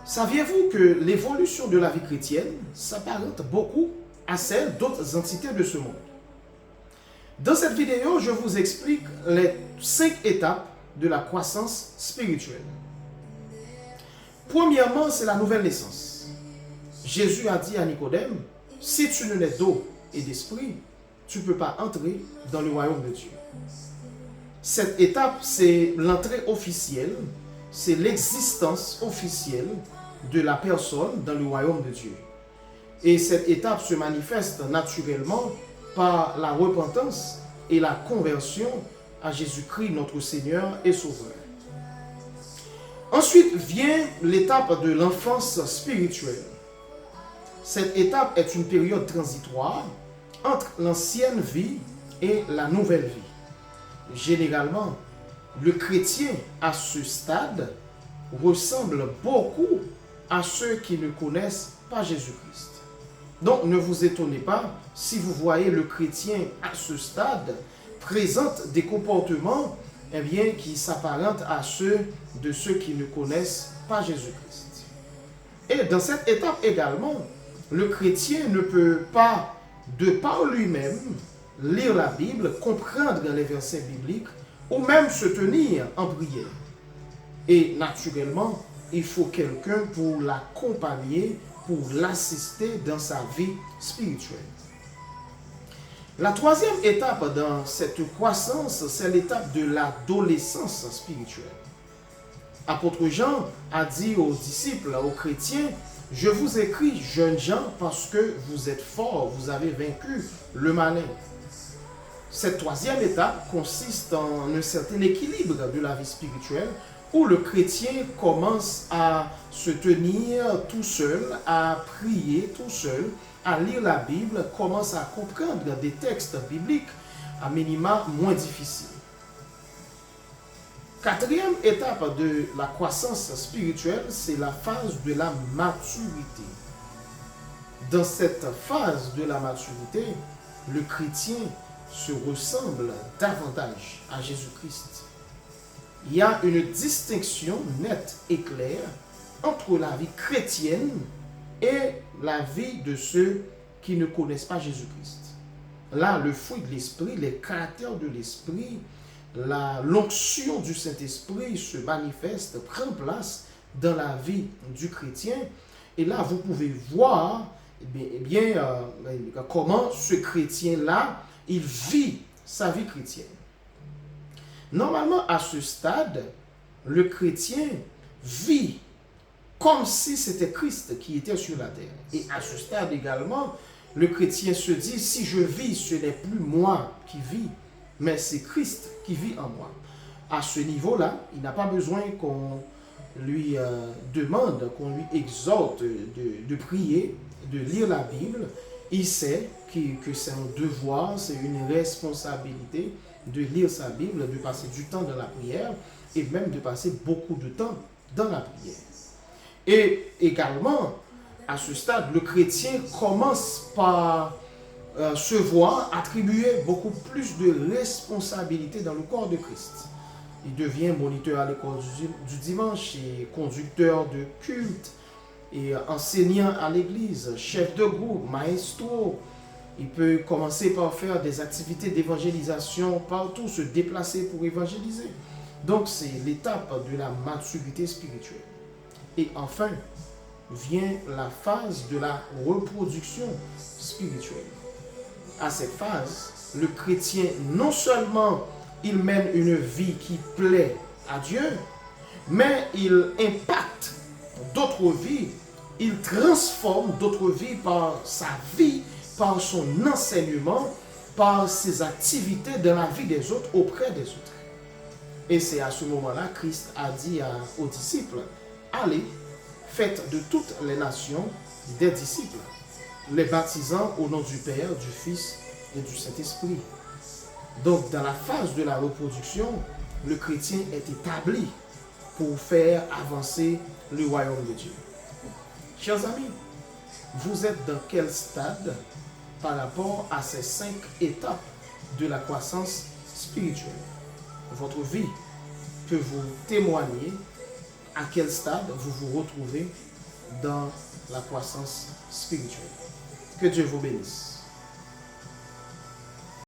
Saviez-vous que l'évolution de la vie chrétienne s'apparente beaucoup à celle d'autres entités de ce monde? Dans cette vidéo, je vous explique les 5 étapes de la croissance spirituelle. Premièrement, c'est la nouvelle naissance. Jésus a dit à Nicodème, si tu ne nais d'eau et d'esprit, tu ne peux pas entrer dans le royaume de Dieu. Cette étape, c'est l'entrée officielle, c'est l'existence officielle de la personne dans le royaume de Dieu. Et cette étape se manifeste naturellement par la repentance et la conversion à Jésus-Christ, notre Seigneur et Sauveur. Ensuite vient l'étape de l'enfance spirituelle. Cette étape est une période transitoire entre l'ancienne vie et la nouvelle vie. Généralement, le chrétien à ce stade ressemble beaucoup à ceux qui ne connaissent pas Jésus-Christ. Donc ne vous étonnez pas si vous voyez le chrétien à ce stade présente des comportements qui s'apparentent à ceux de ceux qui ne connaissent pas Jésus-Christ. Et dans cette étape également, le chrétien ne peut pas, de par lui-même, lire la Bible, comprendre les versets bibliques ou même se tenir en prière. Et naturellement, il faut quelqu'un pour l'accompagner, pour l'assister dans sa vie spirituelle. La troisième étape dans cette croissance, c'est l'étape de l'adolescence spirituelle. Apôtre Jean a dit aux disciples, aux chrétiens, « Je vous écris, jeunes gens, parce que vous êtes forts, vous avez vaincu le malin. » Cette troisième étape consiste en un certain équilibre de la vie spirituelle où le chrétien commence à se tenir tout seul, à prier tout seul, à lire la Bible, commence à comprendre des textes bibliques à minima moins difficiles. Quatrième étape de la croissance spirituelle, c'est la phase de la maturité. Dans cette phase de la maturité, le chrétien se ressemble davantage à Jésus-Christ. Il y a une distinction nette et claire entre la vie chrétienne et la vie de ceux qui ne connaissent pas Jésus-Christ. Là, le fruit de l'esprit, les caractères de l'esprit, l'onction du Saint-Esprit se manifeste, prend place dans la vie du chrétien. Et là, vous pouvez voir comment ce chrétien-là, il vit sa vie chrétienne. Normalement, à ce stade, le chrétien vit comme si c'était Christ qui était sur la terre. Et à ce stade également, le chrétien se dit, si je vis, ce n'est plus moi qui vis, mais c'est Christ qui vit en moi. À ce niveau-là, il n'a pas besoin qu'on lui demande, qu'on lui exhorte de prier, de lire la Bible. Il sait que c'est un devoir, c'est une responsabilité de lire sa Bible, de passer du temps dans la prière et même de passer beaucoup de temps dans la prière. Et également, à ce stade, le chrétien commence par se voir attribuer beaucoup plus de responsabilités dans le corps de Christ. Il devient moniteur à l'école du dimanche et conducteur de culte et enseignant à l'église, chef de groupe, maestro. Il peut commencer par faire des activités d'évangélisation partout, se déplacer pour évangéliser. Donc c'est l'étape de la maturité spirituelle. Et enfin, vient la phase de la reproduction spirituelle. À cette phase, le chrétien, non seulement il mène une vie qui plaît à Dieu, mais il impacte d'autres vies, il transforme d'autres vies par sa vie, par son enseignement, par ses activités dans la vie des autres, auprès des autres. Et c'est à ce moment-là, Christ a dit aux disciples, allez, faites de toutes les nations des disciples, les baptisant au nom du Père, du Fils et du Saint-Esprit. Donc, dans la phase de la reproduction, le chrétien est établi pour faire avancer le royaume de Dieu. Chers amis, vous êtes dans quel stade par rapport à ces 5 étapes de la croissance spirituelle? Votre vie peut vous témoigner à quel stade vous vous retrouvez dans la croissance spirituelle. Que Dieu vous bénisse.